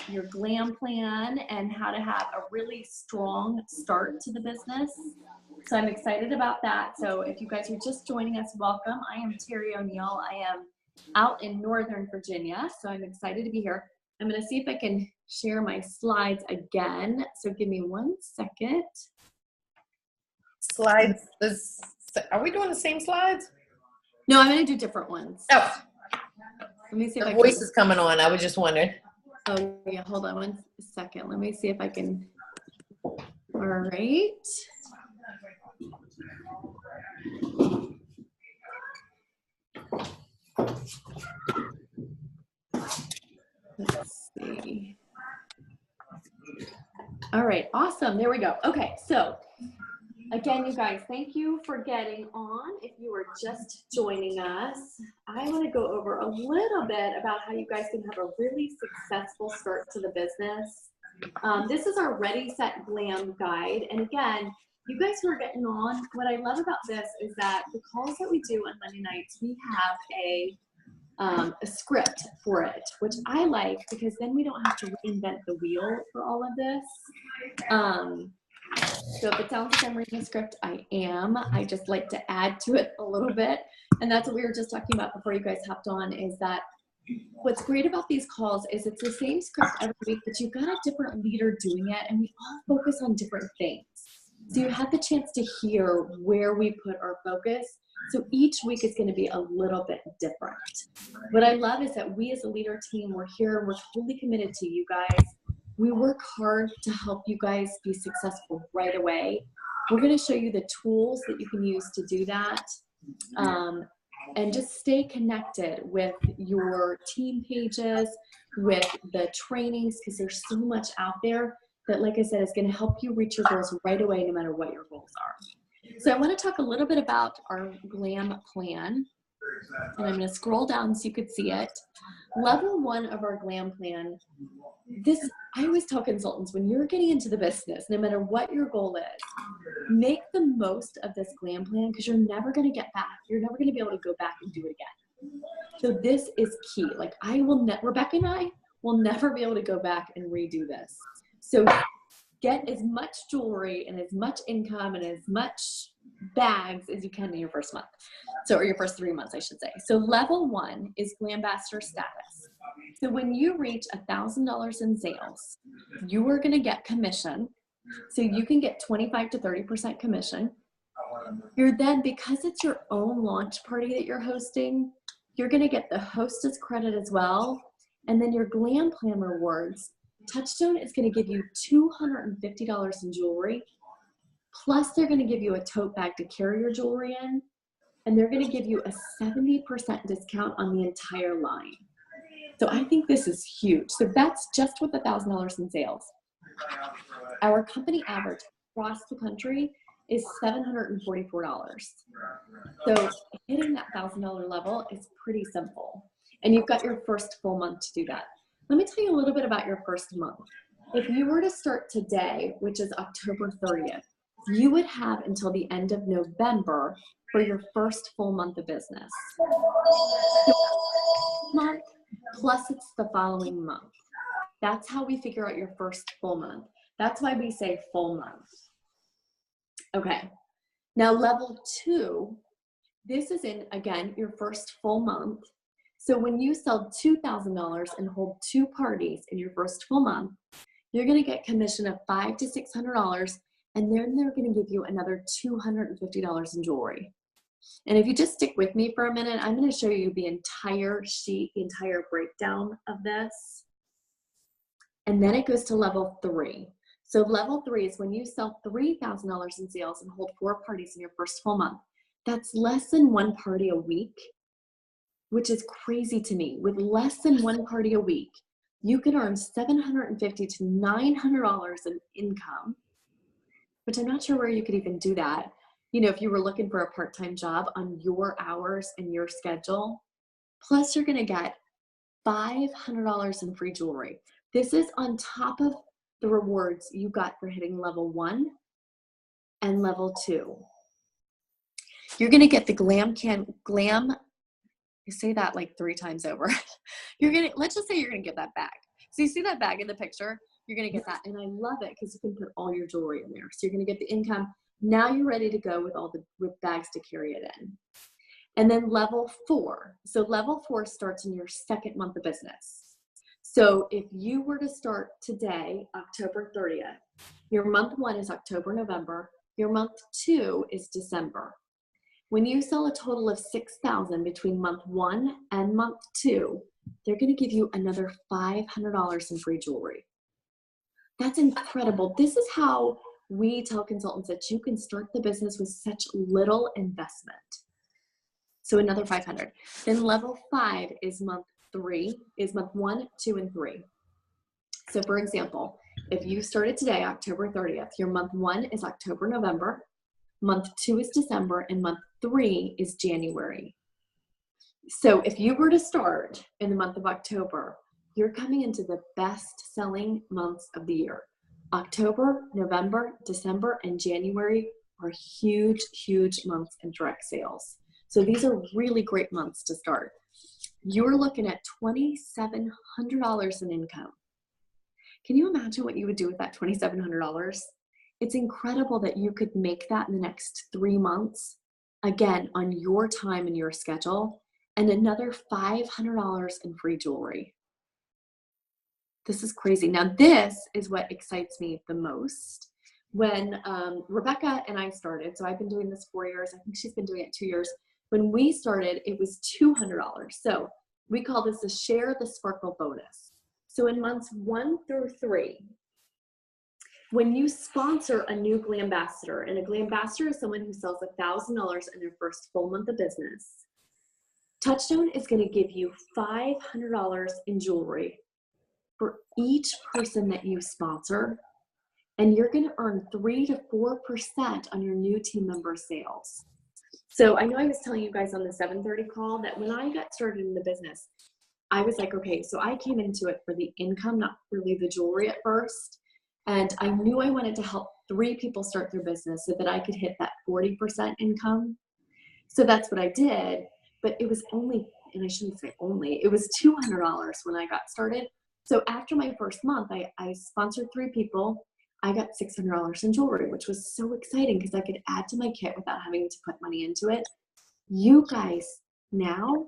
your glam plan and how to have a really strong start to the business. So I'm excited about that. So if you guys are just joining us, welcome. I am Terry O'Neill. I am out in Northern Virginia, so I'm excited to be here. I'm going to see if I can share my slides again. So give me 1 second. Slides, are we doing the same slides? No, I'm going to do different ones. Oh, let me see if the I voice can. is coming on. I was just wondering. Oh yeah, hold on 1 second. Let me see if I can. All right. Let's see. All right, awesome. There we go. Okay, so again, you guys, thank you for getting on. If you are just joining us, I want to go over a little bit about how you guys can have a really successful start to the business. This is our Ready, Set, Glam guide. And again, you guys who are getting on, what I love about this is that the calls that we do on Monday nights, we have a script for it, which I like because then we don't have to reinvent the wheel for all of this. So if it sounds like I'm reading a script, I am. I just like to add to it a little bit. And that's what we were just talking about before you guys hopped on, is that what's great about these calls is it's the same script every week, but you've got a different leader doing it, and we all focus on different things. So you have the chance to hear where we put our focus. So each week is going to be a little bit different. What I love is that we as a leader team, we're here and we're totally committed to you guys. We work hard to help you guys be successful right away. We're going to show you the tools that you can use to do that. And just stay connected with your team pages, with the trainings, because there's so much out there that, like I said, is going to help you reach your goals right away, no matter what your goals are. So I want to talk a little bit about our Glam plan, and I'm going to scroll down so you could see it. Level 1 of our Glam plan. I always tell consultants, when you're getting into the business, no matter what your goal is, make the most of this Glam plan, because you're never going to get back. You're never going to be able to go back and do it again. So this is key. Like Rebecca and I will never be able to go back and redo this. So get as much jewelry and as much income and as much bags as you can in your first month. Or your first 3 months, I should say. So level 1 is GLAMbassador status. So when you reach $1,000 in sales, you are going to get commission. So you can get 25 to 30% commission. You're then, because it's your own launch party that you're hosting, you're going to get the hostess credit as well. And then your Glam Plan rewards, Touchstone is going to give you $250 in jewelry. Plus they're going to give you a tote bag to carry your jewelry in. And they're going to give you a 70% discount on the entire line. So I think this is huge. So that's just with $1,000 in sales. Our company average across the country is $744. So hitting that $1,000 level is pretty simple. And you've got your first full month to do that. Let me tell you a little bit about your first month. If you were to start today, which is October 30th, you would have until the end of November for your first full month of business. Month plus it's the following month. That's how we figure out your first full month. That's why we say full month. Okay, now level 2, this is in, again, your first full month. So when you sell $2,000 and hold 2 parties in your first full month, you're going to get commission of $500 to $600, and then they're going to give you another $250 in jewelry. And if you just stick with me for a minute, I'm going to show you the entire sheet, the entire breakdown of this. And then it goes to level 3. So level 3 is when you sell $3,000 in sales and hold 4 parties in your first full month. That's less than 1 party a week, which is crazy to me. With less than 1 party a week, you can earn $750 to $900 in income, which I'm not sure where you could even do that. You know, if you were looking for a part-time job on your hours and your schedule, plus you're going to get $500 in free jewelry. This is on top of the rewards you got for hitting level 1 and level 2. You're going to get the Glam, you say that like 3 times over. Let's just say you're going to get that back. So you see that bag in the picture? You're going to get that. And I love it because you can put all your jewelry in there. So you're going to get the income. Now you're ready to go with bags to carry it in. And then level 4. So level 4 starts in your second month of business. So if you were to start today, October 30th, your month 1 is October, November. Your month 2 is December. When you sell a total of $6,000 between month 1 and month 2, they're going to give you another $500 in free jewelry. That's incredible. This is how we tell consultants that you can start the business with such little investment. So another 500. Then level 5 is month 1, 2, and 3. So for example, if you started today, October 30th, your month 1 is October, November, month 2 is December, and month 3 is January. So if you were to start in the month of October, you're coming into the best selling months of the year. October, November, December, and January are huge, huge months in direct sales. So these are really great months to start. You're looking at $2,700 in income. Can you imagine what you would do with that $2,700? It's incredible that you could make that in the next 3 months, again, on your time and your schedule, and another $500 in free jewelry. This is crazy. Now, this is what excites me the most. When Rebecca and I started, so I've been doing this 4 years. I think she's been doing it 2 years. When we started, it was $200. So we call this a share the sparkle bonus. So in months 1 through 3, when you sponsor a new GLAMbassador, and a GLAMbassador is someone who sells $1,000 in their first full month of business, Touchstone is going to give you $500 in jewelry for each person that you sponsor, and you're going to earn 3 to 4% on your new team member sales. So I know I was telling you guys on the 7:30 call that when I got started in the business, I was like, okay, so I came into it for the income, not really the jewelry at first. And I knew I wanted to help 3 people start their business so that I could hit that 40% income. So that's what I did. But it was only, and I shouldn't say only, it was $200 when I got started. So after my first month, I sponsored 3 people. I got $600 in jewelry, which was so exciting because I could add to my kit without having to put money into it. You guys, now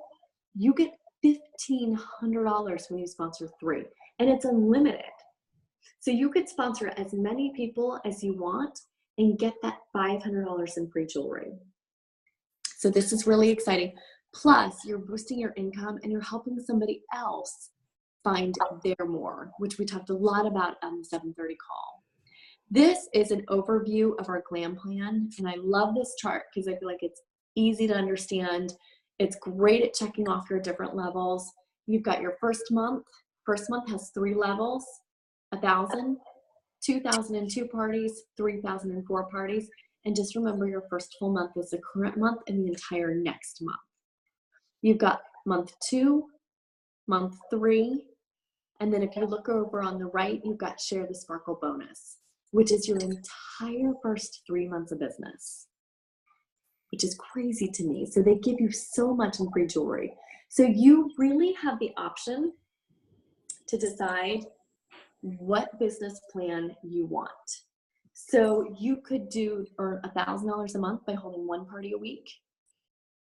you get $1,500 when you sponsor 3, and it's unlimited. So you could sponsor as many people as you want and get that $500 in free jewelry. So this is really exciting. Plus, you're boosting your income and you're helping somebody else find their more, which we talked a lot about on the 7:30 call. This is an overview of our GLAM plan, and I love this chart because I feel like it's easy to understand. It's great at checking off your different levels. You've got your first month. First month has 3 levels, 1,000, 2,002 parties, 3,004 parties. And just remember your first full month is the current month and the entire next month. You've got month 2, month 3, and then if you look over on the right, you've got share the sparkle bonus, which is your entire first 3 months of business, which is crazy to me. So they give you so much in free jewelry. So you really have the option to decide what business plan you want. So you could earn $1,000 a month by holding 1 party a week.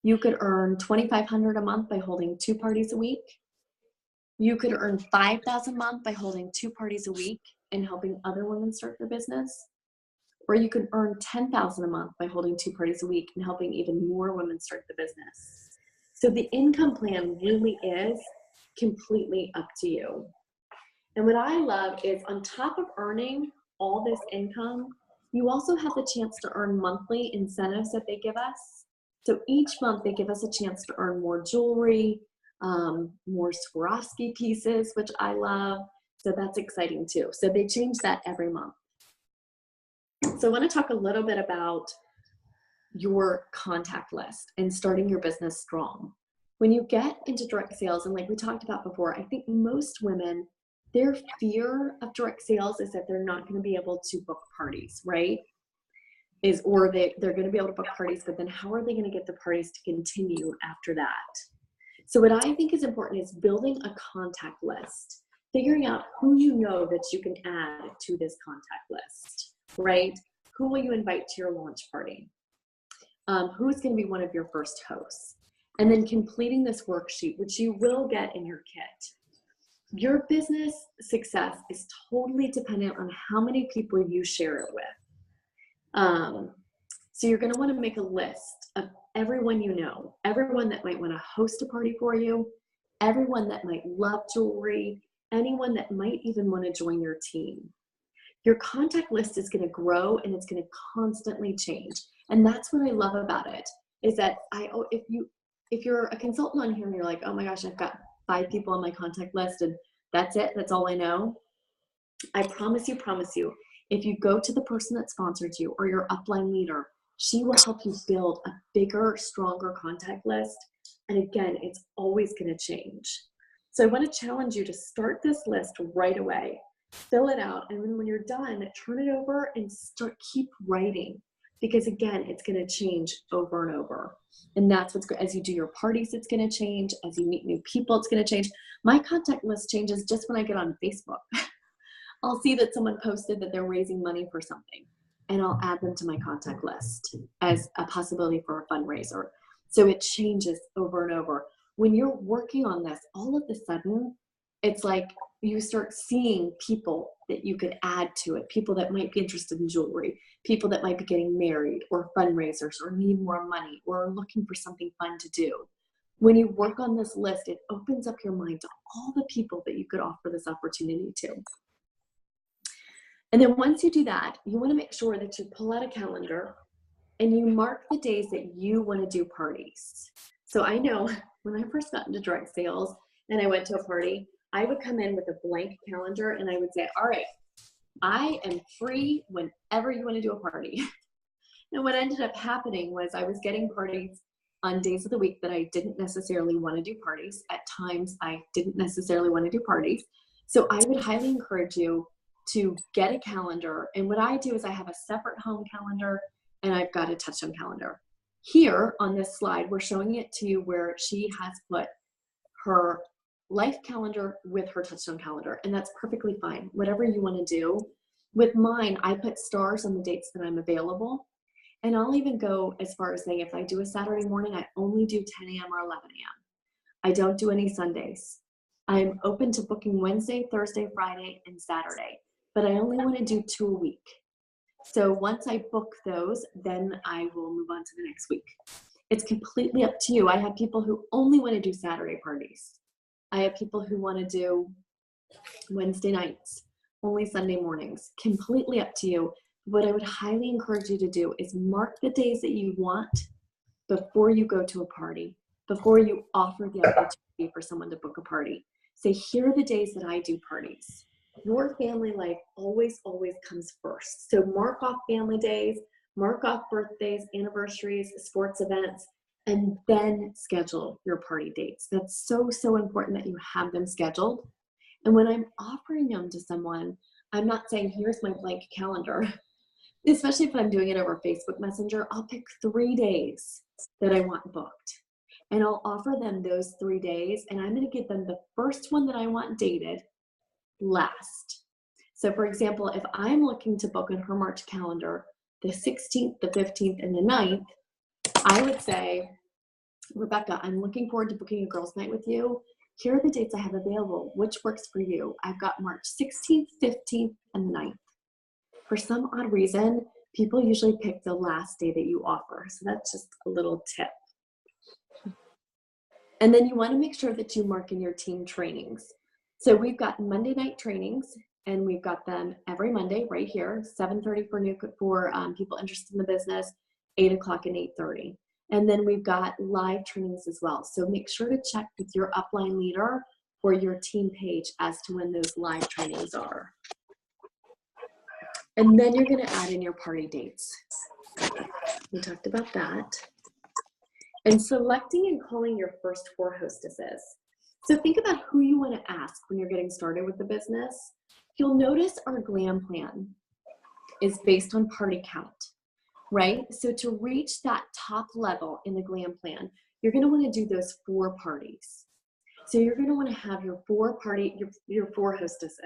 You could earn $2,500 a month by holding 2 parties a week. You could earn $5,000 a month by holding 2 parties a week and helping other women start their business. Or you could earn $10,000 a month by holding 2 parties a week and helping even more women start the business. So the income plan really is completely up to you. And what I love is on top of earning all this income, you also have the chance to earn monthly incentives that they give us. So each month they give us a chance to earn more jewelry, more Swarovski pieces, which I love. So that's exciting too. So they change that every month. So I want to talk a little bit about your contact list and starting your business strong. When you get into direct sales, and like we talked about before, I think most women, their fear of direct sales is that they're not going to be able to book parties, right? Or they're going to be able to book parties, but then how are they going to get the parties to continue after that? So what I think is important is building a contact list. figuring out who you know that you can add to this contact list, right? Who will you invite to your launch party? Who's going to be one of your first hosts? And then completing this worksheet, which you will get in your kit. Your business success is totally dependent on how many people you share it with. So you're going to want to make a list of everyone you know, everyone that might want to host a party for you, everyone that might love jewelry, anyone that might even want to join your team. Your contact list is going to grow and it's going to constantly change. And that's what I love about it, is that if you're a consultant on here and you're like, oh my gosh, I've got 5 people on my contact list and that's it, that's all I know. I promise you, if you go to the person that sponsored you or your upline leader, she will help you build a bigger, stronger contact list. And again, it's always going to change. So I want to challenge you to start this list right away, fill it out, and then when you're done, turn it over and keep writing. Because again, it's going to change over and over. And that's what's good. As you do your parties, it's going to change. As you meet new people, it's going to change. My contact list changes just when I get on Facebook. I'll see that someone posted that they're raising money for something, and I'll add them to my contact list as a possibility for a fundraiser. So it changes over and over. When you're working on this, all of a sudden, it's like you start seeing people that you could add to it, people that might be interested in jewelry, people that might be getting married or fundraisers or need more money or are looking for something fun to do. When you work on this list, it opens up your mind to all the people that you could offer this opportunity to. And then once you do that, you want to make sure that you pull out a calendar and you mark the days that you want to do parties. So I know when I first got into direct sales and I went to a party, I would come in with a blank calendar and I would say, all right, I am free whenever you want to do a party. And what ended up happening was I was getting parties on days of the week that I didn't necessarily want to do parties. At times, I didn't necessarily want to do parties. So I would highly encourage you to get a calendar. And what I do is I have a separate home calendar and I've got a touchstone calendar. Here on this slide, we're showing it to you where she has put her life calendar with her touchstone calendar, and that's perfectly fine, whatever you want to do. With mine, I put stars on the dates that I'm available, and I'll even go as far as saying if I do a Saturday morning, I only do 10 a.m. or 11 a.m. I don't do any Sundays. I'm open to booking Wednesday, Thursday, Friday, and Saturday, but I only want to do 2 a week. So once I book those, then I will move on to the next week. It's completely up to you. I have people who only want to do Saturday parties. I have people who want to do Wednesday nights, only Sunday mornings. Completely up to you. What I would highly encourage you to do is mark the days that you want before you go to a party, before you offer the opportunity for someone to book a party. Say, here are the days that I do parties. Your family life always comes first. So mark off family days, mark off birthdays, anniversaries, sports events, and then schedule your party dates. That's so important that you have them scheduled. And when I'm offering them to someone, I'm not saying, here's my blank calendar. Especially if I'm doing it over Facebook Messenger, I'll pick 3 days that I want booked. And I'll offer them those 3 days, and I'm going to give them the first one that I want dated last. So for example, if I'm looking to book on her March calendar the 16th, the 15th, and the 9th, I would say, Rebecca, I'm looking forward to booking a girls' night with you. Here are the dates I have available. Which works for you? I've got March 16th, 15th, and the 9th. For some odd reason, people usually pick the last day that you offer. So that's just a little tip. And then you want to make sure that you mark in your team trainings. So we've got Monday night trainings, and we've got them every Monday right here, 7:30 for people interested in the business, 8 o'clock and 8:30. And then we've got live trainings as well. So make sure to check with your upline leader or your team page as to when those live trainings are. And then you're going to add in your party dates. We talked about that. And selecting and calling your first 4 hostesses. So think about who you want to ask when you're getting started with the business. You'll notice our GLAM plan is based on party count, right? So to reach that top level in the GLAM plan, you're going to want to do those 4 parties. So you're going to want to have your your four hostesses.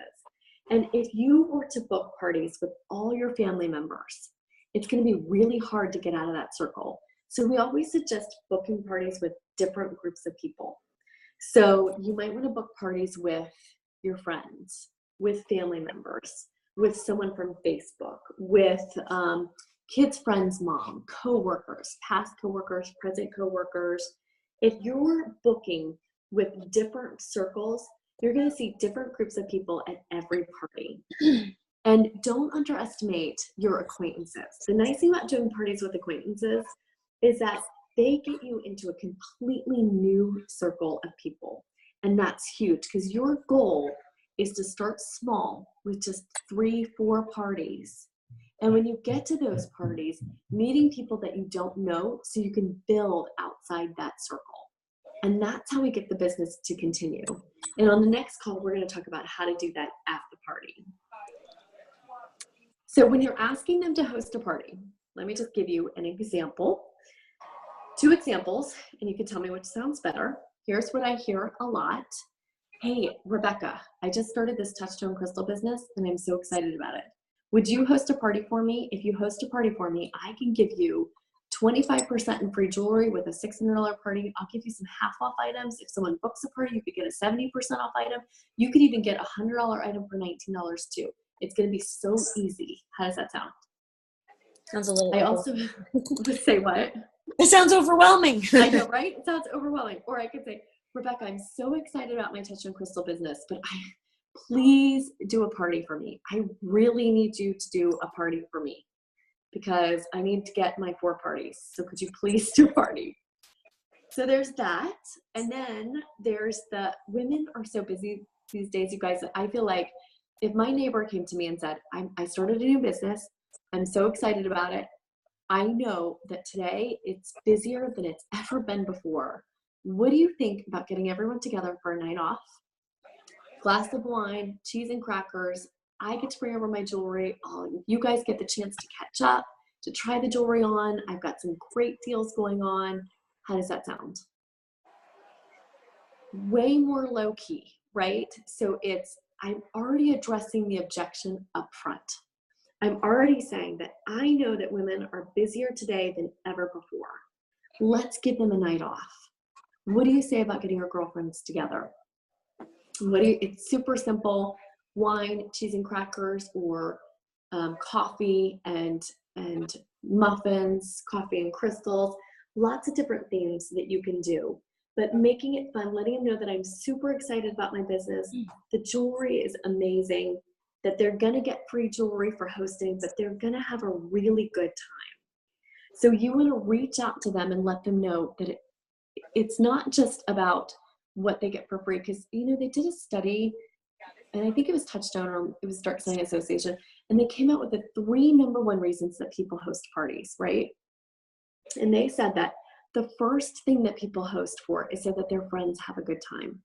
And if you were to book parties with all your family members, it's going to be really hard to get out of that circle. So we always suggest booking parties with different groups of people. So you might want to book parties with your friends, with family members, with someone from Facebook, with kids' friends' mom, coworkers, past coworkers, present coworkers. If you're booking with different circles, you're going to see different groups of people at every party. And don't underestimate your acquaintances. The nice thing about doing parties with acquaintances is that they get you into a completely new circle of people. And that's huge because your goal is to start small with just 3-4 parties. And when you get to those parties, meeting people that you don't know so you can build outside that circle. And that's how we get the business to continue. And on the next call, we're going to talk about how to do that at the party. So when you're asking them to host a party, let me just give you an example. 2 examples, and you can tell me which sounds better. Here's what I hear a lot. Hey, Rebecca, I just started this touchstone crystal business and I'm so excited about it. Would you host a party for me? If you host a party for me, I can give you 25% in free jewelry with a $600 party. I'll give you some half off items. If someone books a party, you could get a 70% off item. You could even get a $100 item for $19 too. It's going to be so easy. How does that sound? Sounds a little. I also say what? It sounds overwhelming. I know, right? It sounds overwhelming. Or I could say, Rebecca, I'm so excited about my touchstone crystal business, but please do a party for me. I really need you to do a party for me because I need to get my 4 parties. So could you please do a party? So there's that. And then there's the women are so busy these days, you guys, that I feel like if my neighbor came to me and said, I started a new business, I'm so excited about it. I know that today it's busier than it's ever been before. What do you think about getting everyone together for a night off? Glass of wine, cheese and crackers. I get to bring over my jewelry. You guys get the chance to catch up, to try the jewelry on. I've got some great deals going on. How does that sound? Way more low key, right? So I'm already addressing the objection up front. I'm already saying that I know that women are busier today than ever before. Let's give them a night off. What do you say about getting your girlfriends together? It's super simple. Wine, cheese and crackers, or coffee and muffins, coffee and crystals, lots of different things that you can do. But making it fun, letting them know that I'm super excited about my business. The jewelry is amazing, that they're gonna get free jewelry for hosting, but they're gonna have a really good time. So you wanna reach out to them and let them know that it's not just about what they get for free, because they did a study, and I think it was Touchstone or it was Dark Selling Association, and they came out with the 3 number 1 reasons that people host parties, right? And they said that the first thing that people host for is so that their friends have a good time.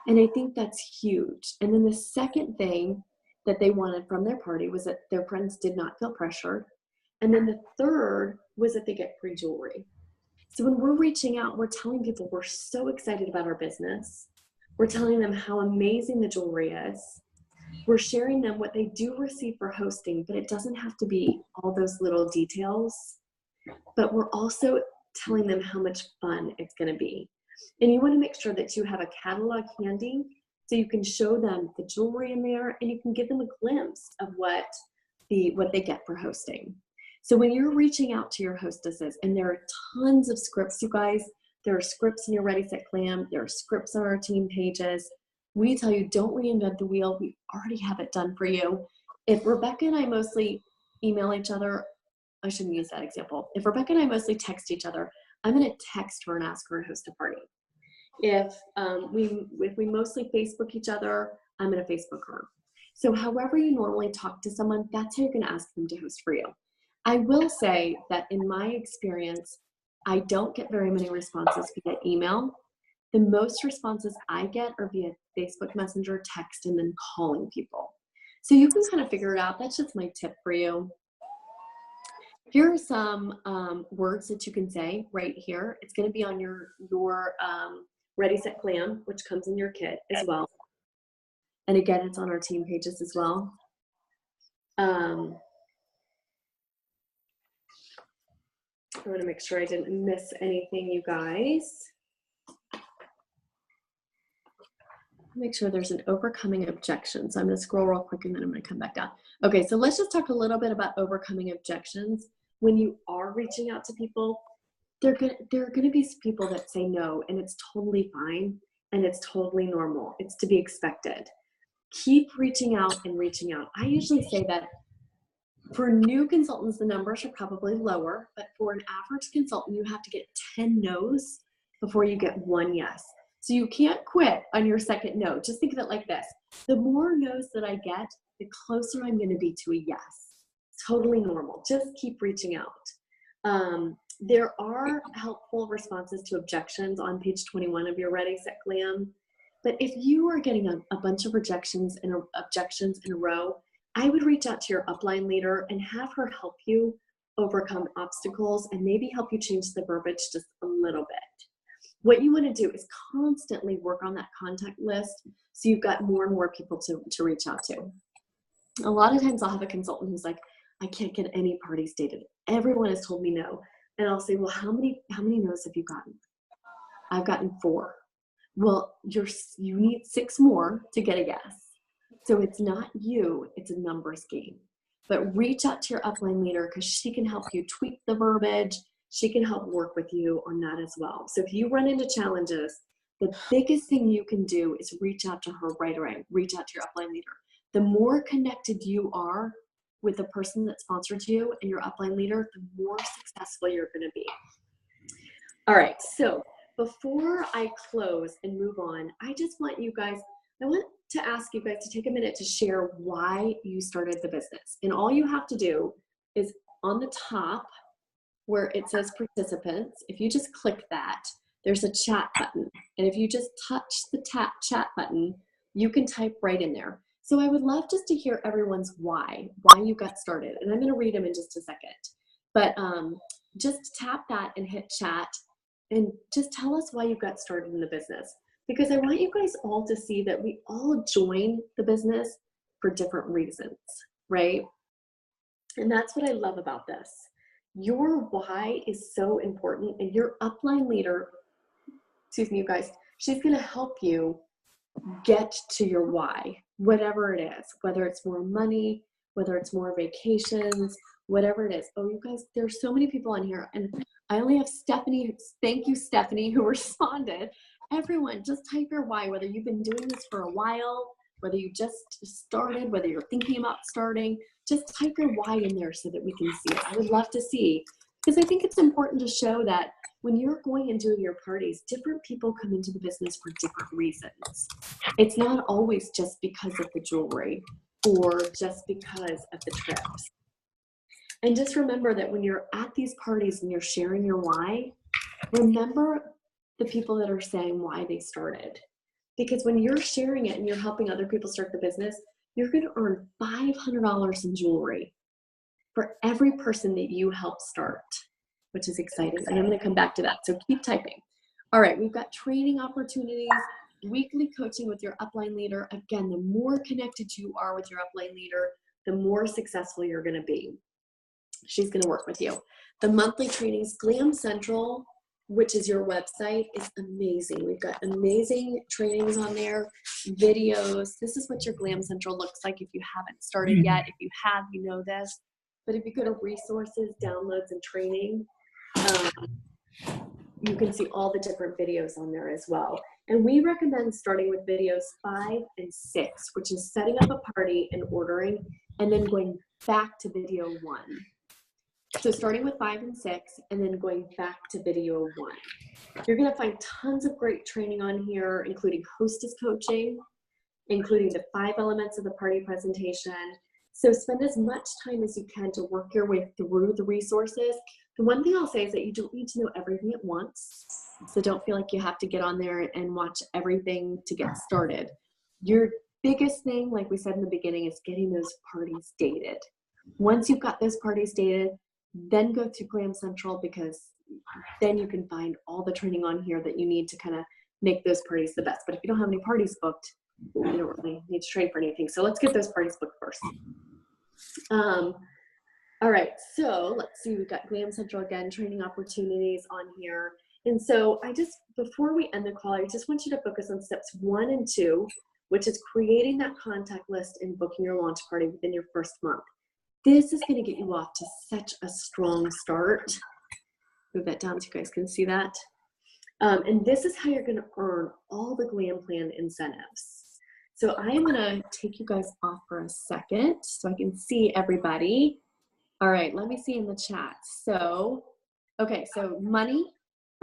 And I think that's huge. And then the second thing that they wanted from their party was that their friends did not feel pressured. And then the third was that they get free jewelry. So when we're reaching out, we're telling people we're so excited about our business. We're telling them how amazing the jewelry is. We're sharing them what they do receive for hosting, but it doesn't have to be all those little details. But we're also telling them how much fun it's going to be. And you want to make sure that you have a catalog handy so you can show them the jewelry in there and you can give them a glimpse of what they get for hosting. So when you're reaching out to your hostesses, and there are tons of scripts, you guys, there are scripts in your Ready, Set, Glam, there are scripts on our team pages. We tell you, don't reinvent the wheel. We already have it done for you. If Rebecca and I mostly email each other, I shouldn't use that example. If Rebecca and I mostly text each other, I'm going to text her and ask her to host a party. If we mostly Facebook each other, I'm going to Facebook her. So however you normally talk to someone, that's how you're going to ask them to host for you. I will say that in my experience, I don't get very many responses via email. The most responses I get are via Facebook Messenger, text, and then calling people. So you can kind of figure it out. That's just my tip for you. Here are some words that you can say right here. It's going to be on your Ready, Set, Glam, which comes in your kit as well. And again, it's on our team pages as well. I want to make sure I didn't miss anything, you guys. Make sure there's an overcoming objection. So I'm going to scroll real quick and then I'm going to come back down. Okay, so let's just talk a little bit about overcoming objections. When you are reaching out to people, there are going to be people that say no, and it's totally fine and it's totally normal. It's to be expected. Keep reaching out and reaching out. I usually say that for new consultants, the numbers are probably lower, but for an average consultant, you have to get 10 no's before you get 1 yes. So you can't quit on your second no. Just think of it like this. The more no's that I get, the closer I'm going to be to a yes. Totally normal. Just keep reaching out. There are helpful responses to objections on page 21 of your Ready, Set, Glam. But if you are getting a bunch of objections in a row, I would reach out to your upline leader and have her help you overcome obstacles and maybe help you change the verbiage just a little bit. What you want to do is constantly work on that contact list so you've got more and more people to reach out to. A lot of times I'll have a consultant who's like, I can't get any parties dated. Everyone has told me no. And I'll say, well, how many no's have you gotten? I've gotten 4. Well, you need 6 more to get a yes. So it's not you, it's a numbers game. But reach out to your upline leader because she can help you tweak the verbiage. She can help work with you on that as well. So if you run into challenges, the biggest thing you can do is reach out to her right away. Reach out to your upline leader. The more connected you are with the person that sponsored you and your upline leader, the more successful you're going to be. All right, so before I close and move on, I want to ask you guys to take a minute to share why you started the business. And all you have to do is on the top where it says participants, if you just click that, there's a chat button. And if you just touch the chat button, you can type right in there. So I would love just to hear everyone's why you got started. And I'm going to read them in just a second. But just tap that and hit chat and just tell us why you got started in the business. Because I want you guys all to see that we all join the business for different reasons, right? And that's what I love about this. Your why is so important, and your upline leader, excuse me, you guys, she's going to help you get to your why, whatever it is, whether it's more money, whether it's more vacations, whatever it is. Oh, you guys, there's so many people on here, and I only have Stephanie. Thank you, Stephanie, who responded. Everyone, just type your why, whether you've been doing this for a while, whether you just started, whether you're thinking about starting, just type your why in there so that we can see it. I would love to see, because I think it's important to show that when you're going and doing your parties, different people come into the business for different reasons. It's not always just because of the jewelry or just because of the trips. And just remember that when you're at these parties and you're sharing your why, remember the people that are saying why they started. Because when you're sharing it and you're helping other people start the business, you're going to earn $500 in jewelry for every person that you help start, which is exciting. And I'm going to come back to that. So keep typing. All right, we've got training opportunities, weekly coaching with your upline leader. Again, the more connected you are with your upline leader, the more successful you're going to be. She's going to work with you. The monthly trainings, GLAMcentral, which is your website, is amazing. We've got amazing trainings on there, videos. This is what your GLAMcentral looks like if you haven't started yet. If you have, you know this. But if you go to resources, downloads, and training, you can see all the different videos on there as well. And we recommend starting with videos 5 and 6, which is setting up a party and ordering, and then going back to video 1. So starting with 5 and 6, and then going back to video 1. You're going to find tons of great training on here, including hostess coaching, including the 5 elements of the party presentation. So spend as much time as you can to work your way through the resources. The one thing I'll say is that you don't need to know everything at once. So don't feel like you have to get on there and watch everything to get started. Your biggest thing, like we said in the beginning, is getting those parties dated. Once you've got those parties dated, then go to GLAMcentral, because then you can find all the training on here that you need to kind of make those parties the best. But if you don't have any parties booked, you don't really need to train for anything. So let's get those parties booked first. All right, so let's see, we've got GLAMcentral again, training opportunities on here. And so before we end the call, I just want you to focus on steps 1 and 2, which is creating that contact list and booking your launch party within your first month. This is going to get you off to such a strong start. Move that down so you guys can see that. And this is how you're going to earn all the Glam Plan incentives. So I am going to take you guys off for a second so I can see everybody. All right, let me see in the chat. So, okay, so money,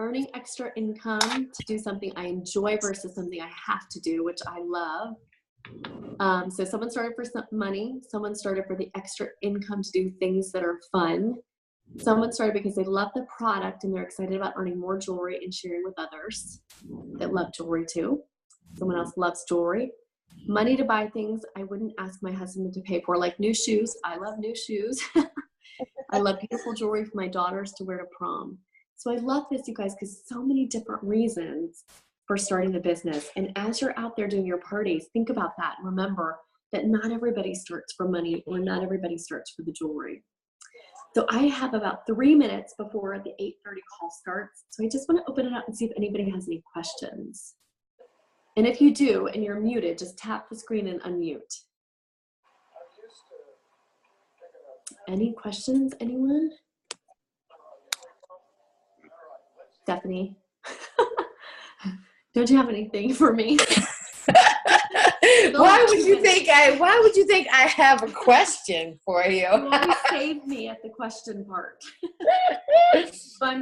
earning extra income to do something I enjoy versus something I have to do, which I love. So someone started for some money, someone started for the extra income to do things that are fun. Someone started because they love the product and they're excited about earning more jewelry and sharing with others that love jewelry too. Someone else loves jewelry. Money to buy things I wouldn't ask my husband to pay for, like new shoes. I love new shoes. I love beautiful jewelry for my daughters to wear to prom. So I love this, you guys, because so many different reasons for starting the business. And as you're out there doing your parties, think about that. Remember that not everybody starts for money or not everybody starts for the jewelry. So I have about 3 minutes before the 8:30 call starts. So I just want to open it up and see if anybody has any questions. And if you do, and you're muted, just tap the screen and unmute. Any questions, anyone? Stephanie? Don't you have anything for me? Why would you think I have a question for you? You always save me at the question part. So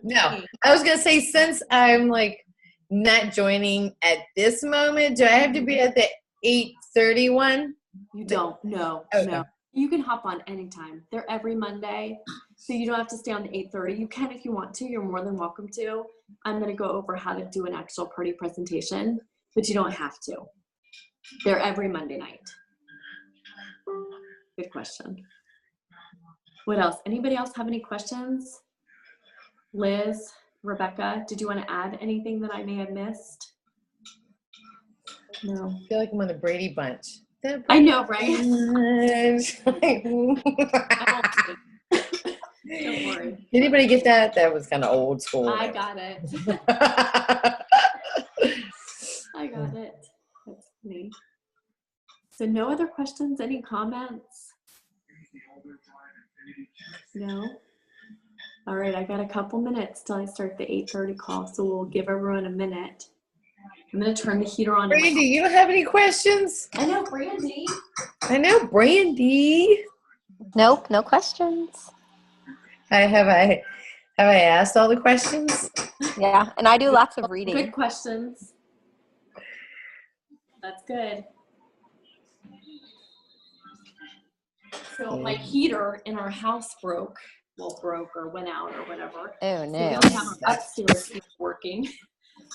no, I was gonna say, since I'm like not joining at this moment, do I have to be at the 8:30 one? You don't. No, okay. No. You can hop on anytime. They're every Monday, so you don't have to stay on the 8:30. You can if you want to. You're more than welcome to. I'm going to go over how to do an actual party presentation, but you don't have to. They're every Monday night. Good question. What else? Anybody else have any questions? Liz, Rebecca, did you want to add anything that I may have missed? No. I feel like I'm on the Brady Bunch. I know, right? Don't worry. Anybody get that? That was kind of old school. I got it. I got it. That's me. So no other questions? Any comments? No? All right, I got a couple minutes till I start the 8:30 call, so we'll give everyone a minute. I'm going to turn the heater on. Brandy, you don't have any questions? I know, Brandy. Nope, no questions. Have I asked all the questions? Yeah, and I do lots of reading. Good questions. That's good. So my heater in our house broke or went out or whatever. Oh, So we no. only have our upstairs heater working,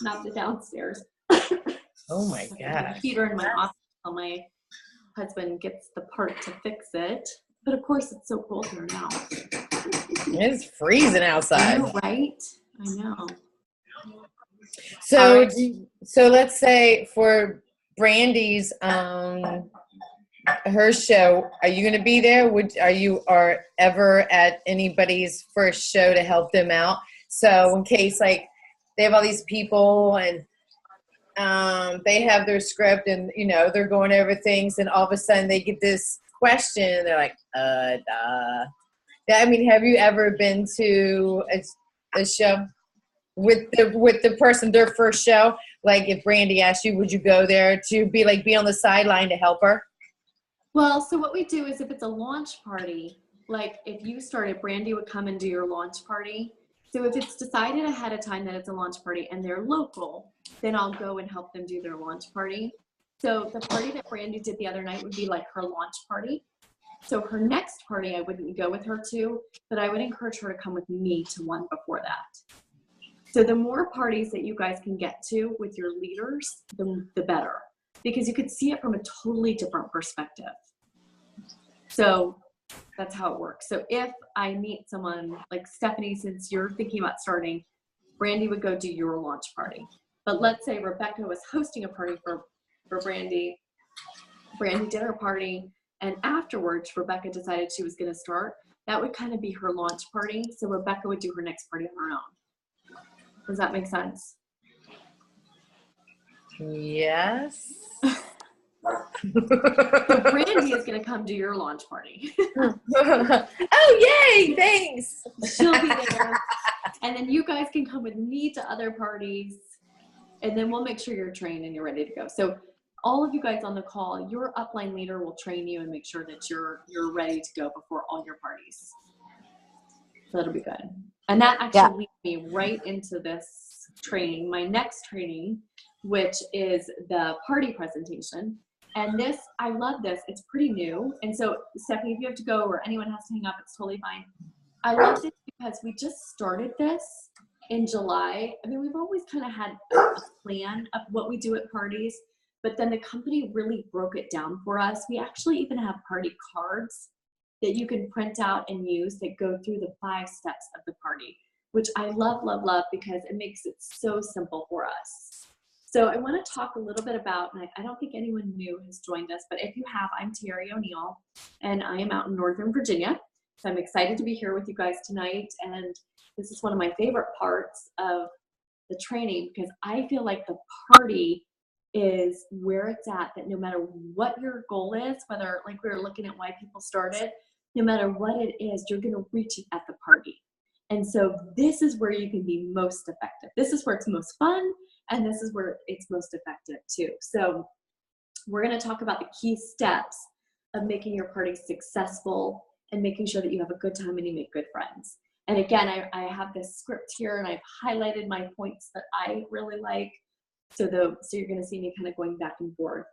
not the downstairs. Oh my The God. heater in my office until my husband gets the part to fix it. But of course, it's so cold here now. It's freezing outside. I know, right? I know. So, All right. so let's say for Brandy's her show, are you going to be there? Are you ever at anybody's first show to help them out? So in case like they have all these people and they have their script and they're going over things and all of a sudden they get this question and they're like, I mean, have you ever been to a show with the person, their first show? Like if Brandy asked you, would you go there to be on the sideline to help her? Well, so what we do is if it's a launch party, like if you started, Brandy would come and do your launch party. So if it's decided ahead of time that it's a launch party and they're local, then I'll go and help them do their launch party. So the party that Brandy did the other night would be like her launch party. So her next party, I wouldn't go with her to, but I would encourage her to come with me to one before that. So the more parties that you guys can get to with your leaders, the better, because you could see it from a totally different perspective. So that's how it works. So if I meet someone like Stephanie, since you're thinking about starting, Brandy would go do your launch party. But let's say Rebecca was hosting a party for Brandy dinner party, and afterwards Rebecca decided she was going to start. That would kind of be her launch party. So Rebecca would do her next party on her own. Does that make sense? Yes. So Brandy is going to come to your launch party. Oh, yay, thanks. She'll be there. And then you guys can come with me to other parties. And then we'll make sure you're trained and you're ready to go. So all of you guys on the call, your upline leader will train you and make sure that you're ready to go before all your parties. So that'll be good. And that actually leads me right into this training, my next training, which is the party presentation. And this, I love this. It's pretty new. And so, Stephanie, if you have to go or anyone has to hang up, it's totally fine. I love this because we just started this in July. I mean, we've always kind of had a plan of what we do at parties, but then the company really broke it down for us. We actually even have party cards that you can print out and use that go through the 5 steps of the party, which I love, love, love, because it makes it so simple for us. So I want to talk a little bit about, and I don't think anyone new has joined us, but if you have, I'm Terry O'Neill, and I am out in Northern Virginia. So I'm excited to be here with you guys tonight, and this is one of my favorite parts of the training because I feel like the party is where it's at, that no matter what your goal is, whether, like we were looking at why people started, no matter what it is, you're going to reach it at the party. And so this is where you can be most effective. This is where it's most fun, and this is where it's most effective too. So we're going to talk about the key steps of making your party successful and making sure that you have a good time and you make good friends. And again, I have this script here and I've highlighted my points that I really like. So you're going to see me kind of going back and forth.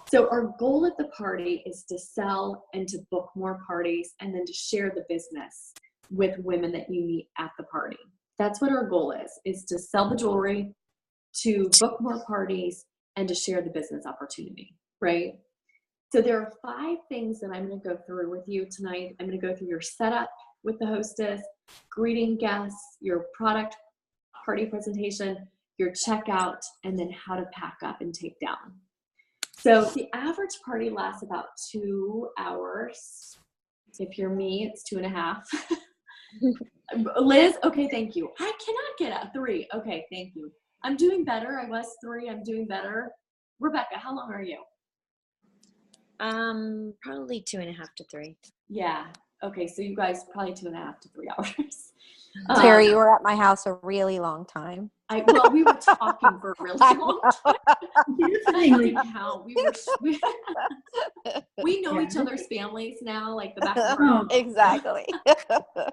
So our goal at the party is to sell and to book more parties and then to share the business with women that you meet at the party. That's what our goal is to sell the jewelry, to book more parties, and to share the business opportunity, right? So there are 5 things that I'm going to go through with you tonight. I'm going to go through your setup with the hostess, greeting guests, your product party presentation, your checkout, and then how to pack up and take down. So the average party lasts about 2 hours. If you're me, it's 2.5. Liz, okay, thank you. I cannot get a 3. Okay, thank you. I'm doing better. I was 3. I'm doing better. Rebecca, how long are you? Probably 2.5 to 3. Yeah. Okay, so you guys probably 2.5 to 3 hours. Terry, you were at my house a really long time. Well, we were talking for a really long time. We count. We know each other's families now, like the back of our own. Exactly.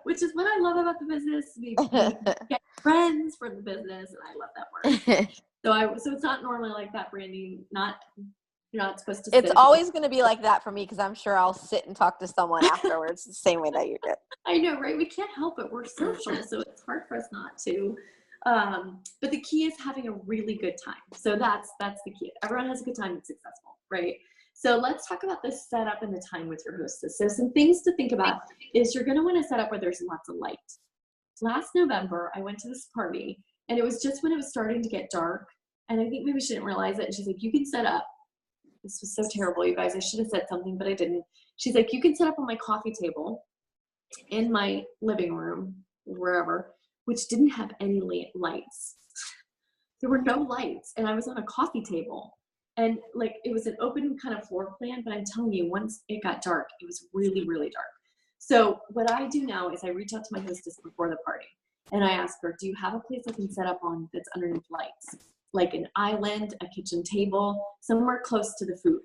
Which is what I love about the business. We get friends for the business, and I love that word. So it's not normally like that, Brandy. You're not supposed to. It's always going to be like that for me because I'm sure I'll sit and talk to someone afterwards the same way that you did. I know, right? We can't help it. We're social, so it's hard for us not to. But the key is having a really good time. So that's the key. Everyone has a good time. It's successful, right? So let's talk about the setup and the time with your hostess. So some things to think about is you're going to want to set up where there's lots of light. Last November, I went to this party, and it was just when it was starting to get dark, and I think maybe she didn't realize it, and she's like, you can set up. This was so terrible, you guys. I should have said something, but I didn't. She's like, you can set up on my coffee table in my living room, wherever, which didn't have any lights. There were no lights, and I was on a coffee table. And like, it was an open kind of floor plan, but I'm telling you, once it got dark, it was really, really dark. So what I do now is I reach out to my hostess before the party, and I ask her, do you have a place I can set up on that's underneath lights? Like an island, a kitchen table, somewhere close to the food,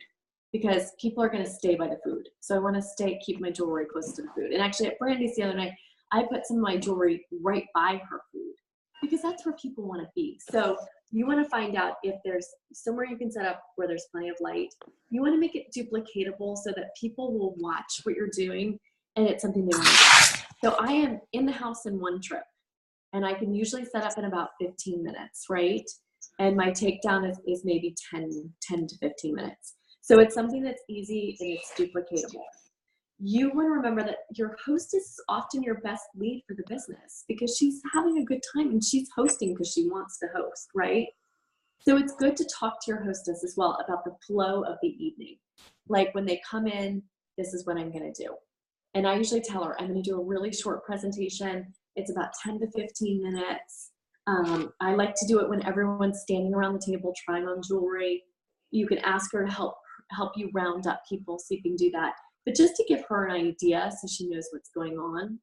because people are going to stay by the food. So I want to keep my jewelry close to the food. And actually at Brandy's the other night, I put some of my jewelry right by her food because that's where people want to be. So you want to find out if there's somewhere you can set up where there's plenty of light. You want to make it duplicatable so that people will watch what you're doing and it's something they want to do. So I am in the house in one trip, and I can usually set up in about 15 minutes, right? And my takedown is maybe 10 to 15 minutes. So it's something that's easy and it's duplicatable. you want to remember that your hostess is often your best lead for the business because she's having a good time and she's hosting because she wants to host, right? So it's good to talk to your hostess as well about the flow of the evening. Like when they come in, this is what I'm going to do. And I usually tell her, I'm going to do a really short presentation. It's about 10 to 15 minutes. I like to do it when everyone's standing around the table trying on jewelry. You can ask her to help you round up people so you can do that. But just to give her an idea so she knows what's going on.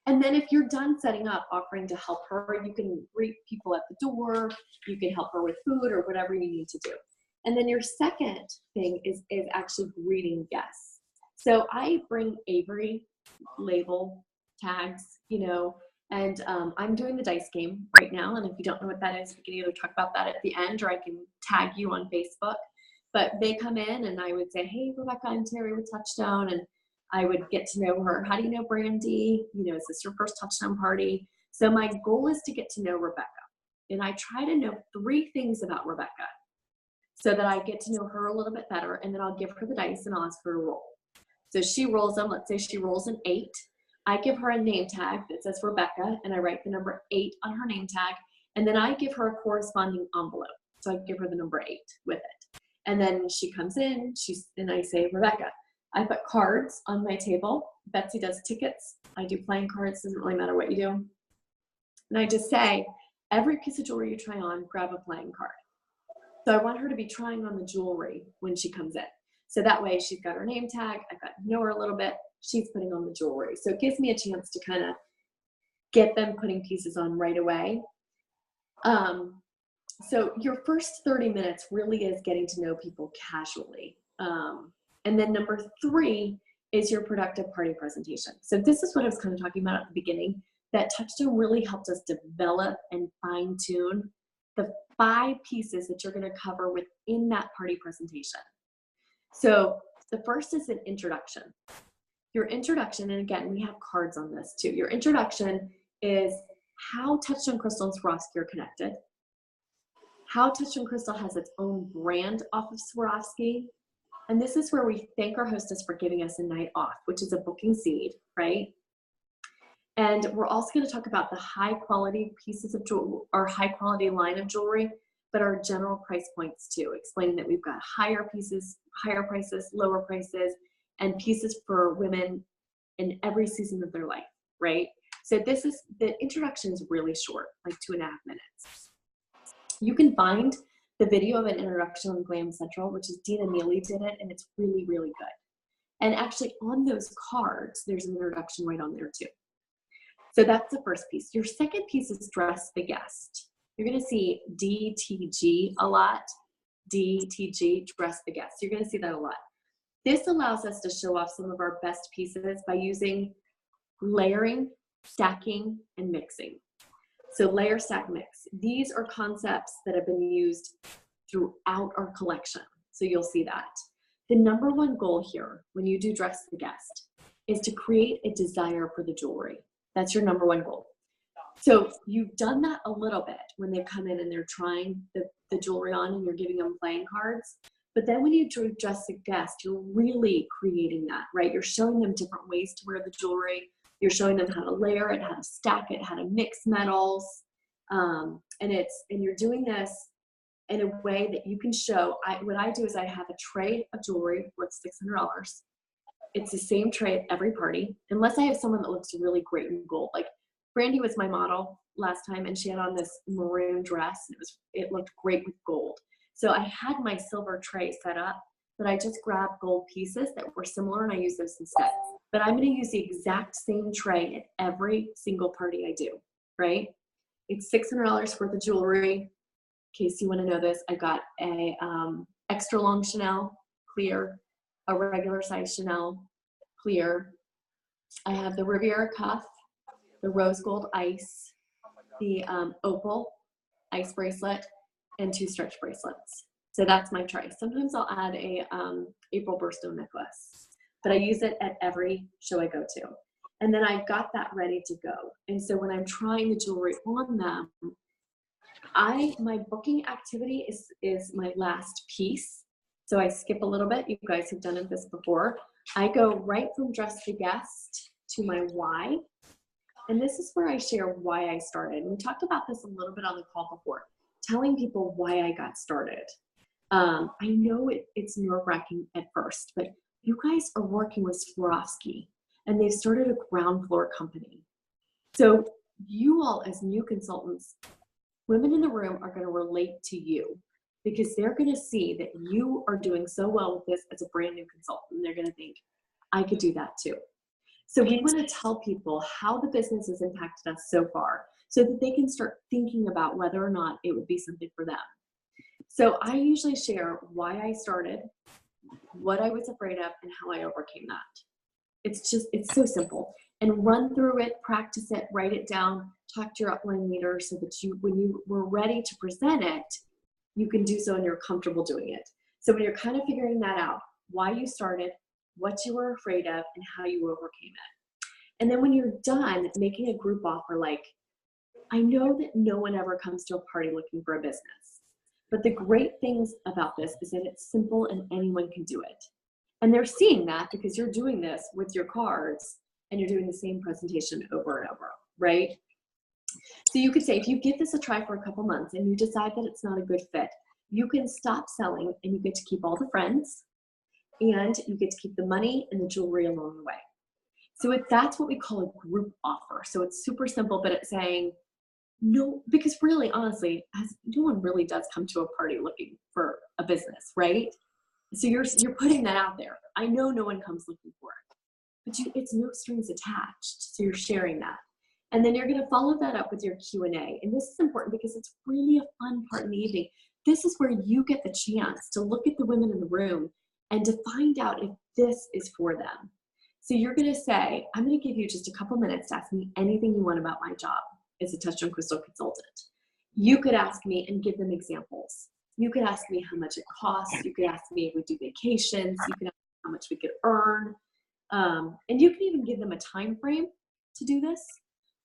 And then if you're done setting up, offering to help her, you can greet people at the door. You can help her with food or whatever you need to do. And then your second thing is actually greeting guests. So I bring Avery label tags, you know, and I'm doing the dice game right now. And if you don't know what that is, we can either talk about that at the end or I can tag you on Facebook. But they come in and I would say, hey, Rebecca, I'm Terry with Touchstone. And I would get to know her. How do you know Brandy? You know, is this your first Touchstone party? So my goal is to get to know Rebecca. And I try to know 3 things about Rebecca so that I get to know her a little bit better. And then I'll give her the dice and I'll ask her to roll. So she rolls them. Let's say she rolls an 8. I give her a name tag that says Rebecca, and I write the number 8 on her name tag. And then I give her a corresponding envelope. So I give her the number 8 with it. And then she comes in, and I say, Rebecca. I put cards on my table. Betsy does tickets. I do playing cards. Doesn't really matter what you do. And I just say, every piece of jewelry you try on, grab a playing card. So I want her to be trying on the jewelry when she comes in. So that way she's got her name tag. I've got to know her a little bit. She's putting on the jewelry. So it gives me a chance to kind of get them putting pieces on right away. So your first 30 minutes really is getting to know people casually. And then number 3 is your productive party presentation. So this is what I was kind of talking about at the beginning, that Touchstone really helped us develop and fine tune the 5 pieces that you're going to cover within that party presentation. So the first is an introduction. Your introduction, and again, we have cards on this too. Your introduction is how Touchstone Crystal and Swarovski are connected, how Touchstone Crystal has its own brand off of Swarovski. And this is where we thank our hostess for giving us a night off, which is a booking seed, right? And we're also going to talk about the high quality pieces of jewelry, our high quality line of jewelry, but our general price points too, explaining that we've got higher pieces, higher prices, lower prices, and pieces for women in every season of their life, right? So the introduction is really short, like 2.5 minutes. You can find the video of an introduction on GLAMcentral, which is Dina Neely did it, and it's really, really good. And actually on those cards, there's an introduction right on there too. So that's the first piece. Your second piece is dress the guest. You're gonna see DTG a lot. DTG, dress the guest. You're gonna see that a lot. This allows us to show off some of our best pieces by using layering, stacking, and mixing. So layer, stack, mix. These are concepts that have been used throughout our collection. So you'll see that. The number 1 goal here, when you do dress the guest, is to create a desire for the jewelry. That's your number 1 goal. So you've done that a little bit when they come in and they're trying the jewelry on and you're giving them playing cards. But then when you dress the guest, you're really creating that, right? You're showing them different ways to wear the jewelry. You're showing them how to layer it, how to stack it, how to mix metals. And you're doing this in a way that you can show. What I do is I have a tray of jewelry worth $600. It's the same tray at every party, unless I have someone that looks really great in gold. Like Brandy was my model last time, and she had on this maroon dress. And it looked great with gold. So I had my silver tray set up, but I just grabbed gold pieces that were similar, and I use those instead. But I'm going to use the exact same tray at every single party I do, right? It's $600 worth of jewelry. In case you want to know this, I got a extra long Chanel clear, a regular size Chanel clear. I have the Riviera cuff, the rose gold ice, the opal ice bracelet, and 2 stretch bracelets. So that's my tray. Sometimes I'll add a April birthstone necklace, but I use it at every show I go to. And then I've got that ready to go. And so when I'm trying the jewelry on them, my booking activity is my last piece. So I skip a little bit. You guys have done this before. I go right from dress the guest to my why. And this is where I share why I started. We talked about this a little bit on the call before, telling people why I got started. I know it's nerve-wracking at first, but you guys are working with Swarovski, and they've started a ground floor company. So you all as new consultants, women in the room are going to relate to you because they're going to see that you are doing so well with this as a brand new consultant. They're going to think, I could do that too. So we want to tell people how the business has impacted us so far so that they can start thinking about whether or not it would be something for them. So I usually share why I started, what I was afraid of, and how I overcame that. It's so simple. And run through it, practice it, write it down, talk to your upline leader so that when you were ready to present it, you can do so and you're comfortable doing it. So when you're kind of figuring that out, why you started, what you were afraid of, and how you overcame it. And then when you're done making a group offer, like, I know that no one ever comes to a party looking for a business, but the great things about this is that it's simple and anyone can do it. And they're seeing that because you're doing this with your cards and you're doing the same presentation over and over, right? So you could say, if you give this a try for a couple months and you decide that it's not a good fit, you can stop selling and you get to keep all the friends and you get to keep the money and the jewelry along the way. So that's what we call a group offer. So it's super simple, but it's saying, no, because really, honestly, no one really does come to a party looking for a business, right? So you're putting that out there. I know no one comes looking for it, but it's no strings attached. So you're sharing that. And then you're going to follow that up with your Q&A. And this is important because it's really a fun part in the evening. This is where you get the chance to look at the women in the room and to find out if this is for them. So you're going to say, I'm going to give you just a couple minutes to ask me anything you want about my job as a touchstone crystal consultant. You could ask me and give them examples. You could ask me how much it costs. You could ask me if we do vacations. You could ask me how much we could earn. And you can even give them a time frame to do this.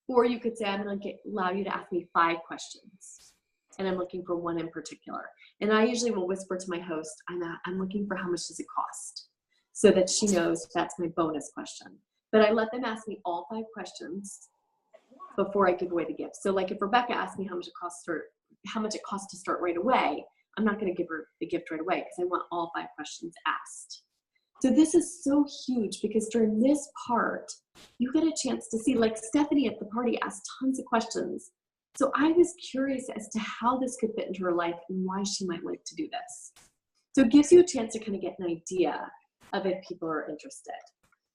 Or you could say, I'm going to allow you to ask me 5 questions. And I'm looking for one in particular. And I usually will whisper to my host, I'm looking for how much does it cost? So that she knows that's my bonus question. But I let them ask me all 5 questions before I give away the gift. So like if Rebecca asked me how much it costs to start right away, I'm not going to give her the gift right away because I want all 5 questions asked. So this is so huge because during this part, you get a chance to see, like Stephanie at the party asked tons of questions. So I was curious as to how this could fit into her life and why she might like to do this. So it gives you a chance to kind of get an idea of if people are interested.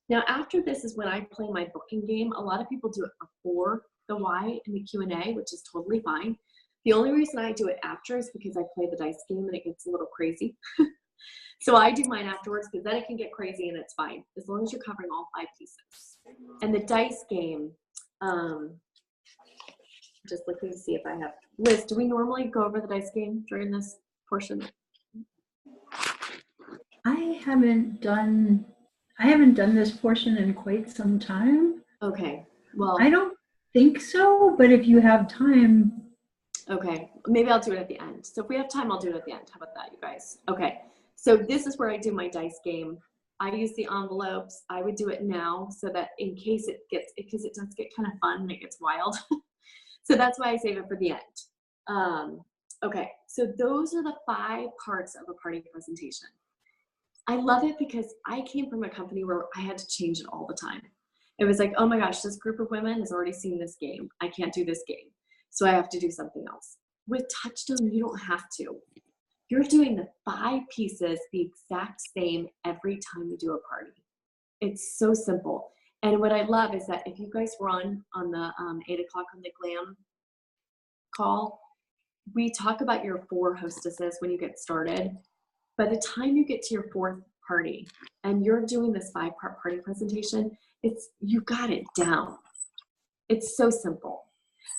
Now, after this is when I play my booking game. A lot of people do it before the why and the Q&A, which is totally fine. The only reason I do it after is because I play the dice game and it gets a little crazy. So I do mine afterwards because then it can get crazy and it's fine, as long as you're covering all 5 pieces. And the dice game, just looking to see if I have, Liz, do we normally go over the dice game during this portion? I haven't done this portion in quite some time. Okay, well. I don't think so, but if you have time. Okay, maybe I'll do it at the end. So if we have time, I'll do it at the end. How about that, you guys? Okay, so this is where I do my dice game. I use the envelopes. I would do it now so that in case because it does get kind of fun and it gets wild. So that's why I save it for the end. Okay, so those are the 5 parts of a party presentation. I love it because I came from a company where I had to change it all the time. It was like, oh my gosh, this group of women has already seen this game. I can't do this game. So I have to do something else. With Touchstone, you don't have to. You're doing the 5 pieces the exact same every time you do a party. It's so simple. And what I love is that if you guys were on the 8 o'clock on the Glam call, we talk about your 4 hostesses when you get started. By the time you get to your 4th party and you're doing this 5-part party presentation, you got it down. It's so simple.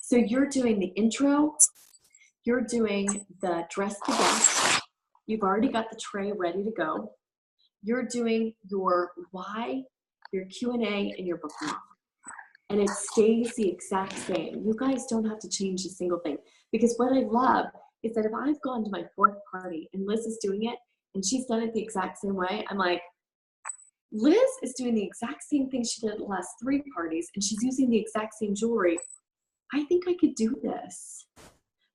So you're doing the intro, you're doing the dress the guest, you've already got the tray ready to go, you're doing your why, your Q&A, and your booking offer. And it stays the exact same. You guys don't have to change a single thing. Because what I love is that if I've gone to my 4th party and Liz is doing it, and she's done it the exact same way. I'm like, Liz is doing the exact same thing she did at the last 3 parties, and she's using the exact same jewelry. I think I could do this.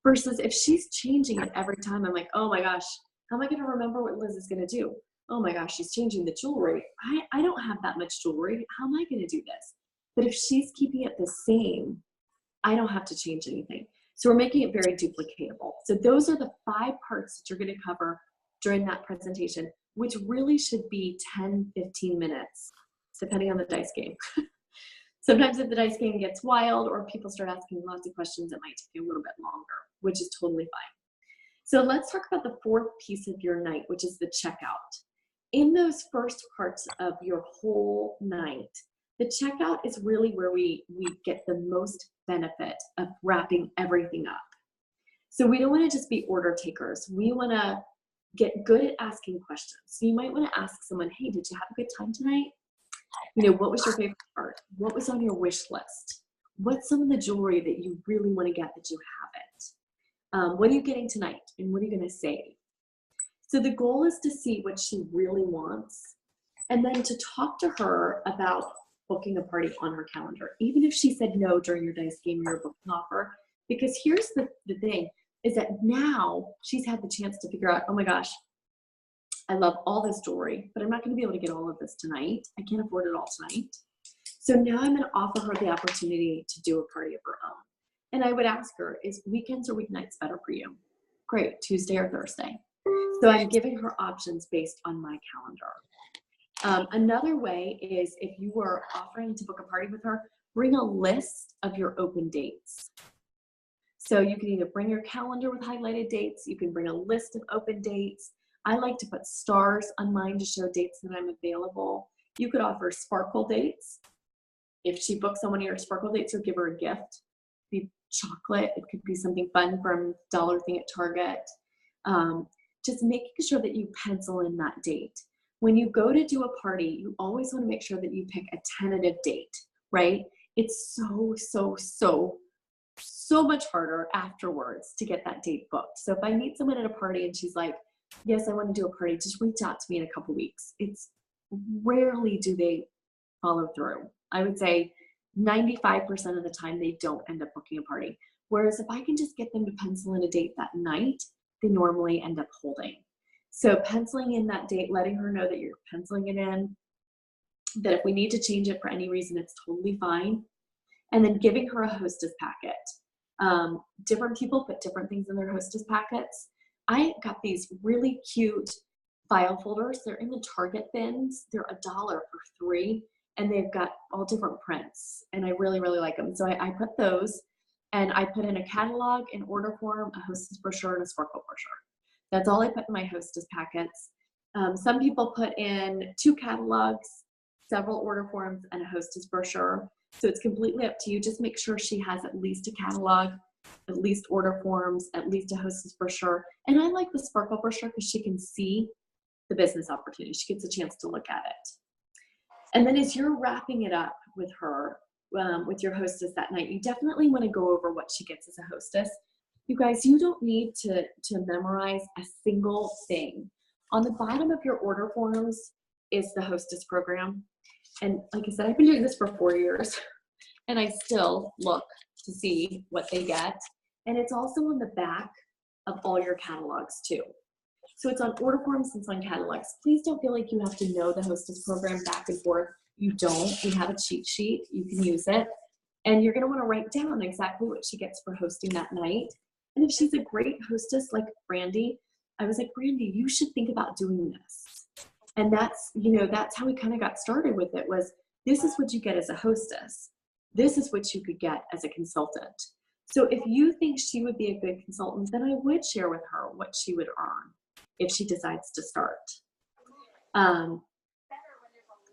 Versus if she's changing it every time, I'm like, oh my gosh, how am I going to remember what Liz is going to do? Oh my gosh, she's changing the jewelry. I don't have that much jewelry. How am I going to do this? But if she's keeping it the same, I don't have to change anything. So we're making it very duplicatable. So those are the 5 parts that you're going to cover during that presentation, which really should be 10, 15 minutes, depending on the dice game. Sometimes if the dice game gets wild or people start asking lots of questions, it might take a little bit longer, which is totally fine. So let's talk about the 4th piece of your night, which is the checkout. In those first parts of your whole night, the checkout is really where we get the most benefit of wrapping everything up. So we don't want to just be order takers. We want to get good at asking questions. So you might want to ask someone, hey, did you have a good time tonight? You know, what was your favorite part? What was on your wish list? What's some of the jewelry that you really want to get that you haven't? What are you getting tonight? And what are you going to save? So the goal is to see what she really wants and then to talk to her about booking a party on her calendar, even if she said no during your dice game or your booking offer. Because here's the thing, is that now she's had the chance to figure out, oh my gosh, I love all this jewelry, but I'm not going to be able to get all of this tonight. I can't afford it all tonight. So now I'm going to offer her the opportunity to do a party of her own. And I would ask her, is weekends or weeknights better for you? Great, Tuesday or Thursday. So I'm giving her options based on my calendar. Another way is if you were offering to book a party with her, bring a list of your open dates. So you can either bring your calendar with highlighted dates, you can bring a list of open dates. I like to put stars on mine to show dates that I'm available. You could offer sparkle dates. If she books on one of your sparkle dates, or give her a gift. It could be chocolate, it could be something fun from dollar thing at Target. Just making sure that you pencil in that date. When you go to do a party, you always want to make sure that you pick a tentative date, right? It's so much harder afterwards to get that date booked. So if I meet someone at a party and she's like, yes, I want to do a party, just reach out to me in a couple weeks. It's rarely do they follow through. I would say 95% of the time they don't end up booking a party. Whereas if I can just get them to pencil in a date that night, they normally end up holding. So penciling in that date, letting her know that you're penciling it in, that if we need to change it for any reason, it's totally fine. And then giving her a hostess packet. Different people put different things in their hostess packets. I got these really cute file folders. They're in the Target bins. They're $1 for 3, and they've got all different prints, and I really, really like them. So I put those, and I put in a catalog, an order form, a hostess brochure, and a sparkle brochure. That's all I put in my hostess packets. Some people put in 2 catalogs, several order forms, and a hostess brochure. So it's completely up to you. Just make sure she has at least a catalog, at least order forms, at least a hostess brochure. And I like the sparkle brochure because she can see the business opportunity. She gets a chance to look at it. And then as you're wrapping it up with her, with your hostess that night, you definitely want to go over what she gets as a hostess. You guys, you don't need to memorize a single thing. On the bottom of your order forms is the hostess program. And like I said, I've been doing this for 4 years, and I still look to see what they get. And it's also on the back of all your catalogs too. So it's on order forms, it's on catalogs. Please don't feel like you have to know the hostess program back and forth. You don't. We have a cheat sheet. You can use it. And you're going to want to write down exactly what she gets for hosting that night. And if she's a great hostess like Brandy, I was like, Brandy, you should think about doing this. And that's, you know, that's how we kind of got started with it, was this is what you get as a hostess. This is what you could get as a consultant. So if you think she would be a good consultant, then I would share with her what she would earn if she decides to start.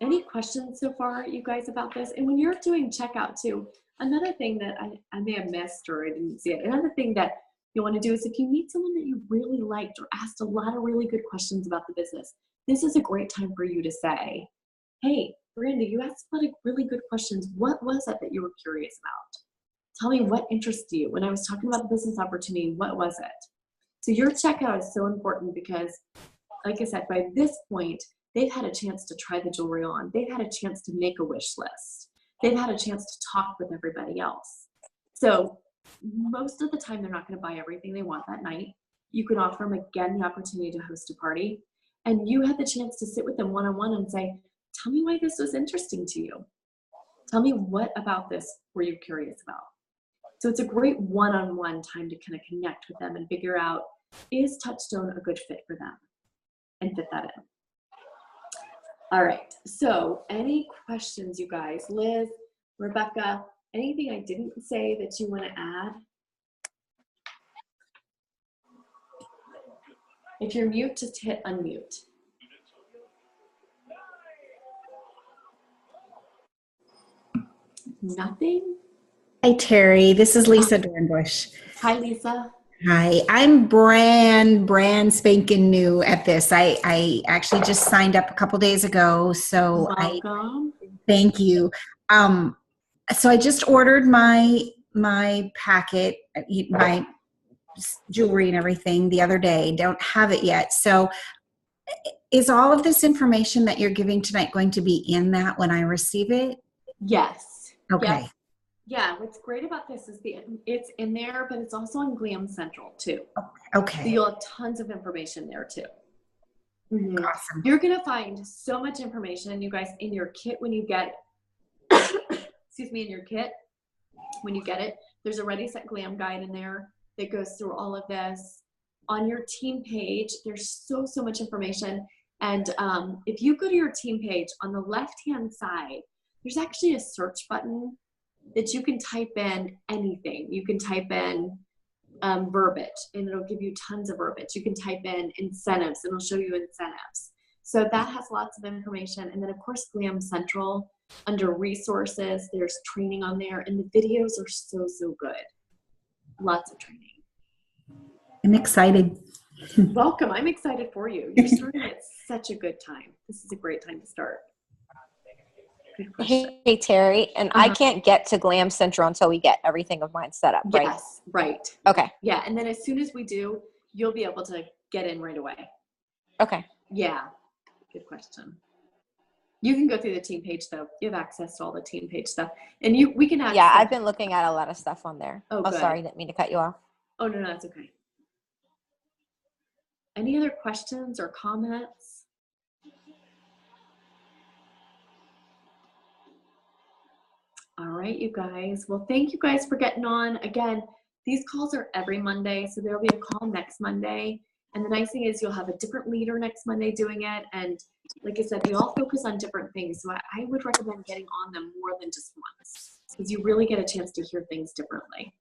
Any questions so far, you guys, about this? And when you're doing checkout too, another thing that I may have missed or I didn't see it, another thing that you want to do is if you meet someone that you really liked or asked a lot of really good questions about the business, this is a great time for you to say, hey, Brandy, you asked a lot of really good questions. What was it that you were curious about? Tell me what interests you. When I was talking about the business opportunity, what was it? So your checkout is so important because like I said, by this point, they've had a chance to try the jewelry on. They've had a chance to make a wish list. They've had a chance to talk with everybody else. So most of the time, they're not going to buy everything they want that night. You can offer them, again, the opportunity to host a party. And you had the chance to sit with them one-on-one and say, tell me why this was interesting to you. Tell me what about this were you curious about. So it's a great one-on-one time to kind of connect with them and figure out, is Touchstone a good fit for them? And fit that in. All right, so any questions, you guys? Liz, Rebecca, anything I didn't say that you want to add? If you're mute, just hit unmute. Nothing? Hi, Terry. This is Lisa Dornbush. Hi, Lisa. Hi. I'm brand spanking new at this. I actually just signed up a couple days ago, so Welcome. thank you. So I just ordered my packet, my jewelry and everything the other day. Don't have it yet. So is all of this information that you're giving tonight going to be in that when I receive it? Yes. Okay. Yes. Yeah, what's great about this is it's in there, but it's also on GLAMcentral too. Okay. So you'll have tons of information there too. Mm-hmm. Awesome. You're gonna find so much information, you guys, in your kit when you get excuse me, in your kit when you get it. There's a Ready Set Glam guide in there that goes through all of this. On your team page, there's so much information. And if you go to your team page, on the left-hand side, there's actually a search button that you can type in anything. You can type in verbiage, and it'll give you tons of verbiage. You can type in incentives, and it'll show you incentives. So that has lots of information. And then, of course, GLAMcentral, under resources, there's training on there, and the videos are so good. Lots of training. I'm excited. Welcome. I'm excited for you. You're starting at such a good time. This is a great time to start. Good question. Hey, Terry, and I can't get to GLAMcentral until we get everything of mine set up, right? Yes, right. Okay. Yeah, and then as soon as we do, you'll be able to get in right away. Okay. Yeah, good question. You can go through the team page though. You have access to all the team page stuff, and we can access. Yeah, I've been looking at a lot of stuff on there. Oh, Oh, good. sorry, didn't mean to cut you off. Oh no, that's okay. Any other questions or comments? All right, you guys. Well, thank you guys for getting on. Again, these calls are every Monday, so there'll be a call next Monday. And the nice thing is you'll have a different leader next Monday doing it. And like I said, we all focus on different things. So I would recommend getting on them more than just once, because you really get a chance to hear things differently.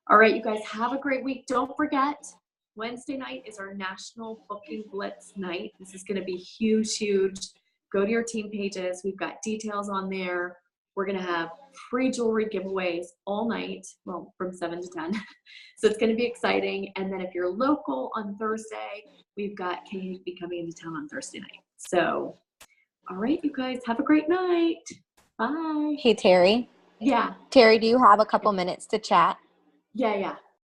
All right, you guys, have a great week. Don't forget, Wednesday night is our National Booking Blitz night. This is going to be huge. Go to your team pages. We've got details on there. We're going to have free jewelry giveaways all night, well, from 7 to 10. So it's going to be exciting. And then if you're local on Thursday, we've got KHB coming into town on Thursday night. So, all right, you guys, have a great night. Bye. Hey, Terry. Yeah. Terry, do you have a couple minutes to chat? Yeah.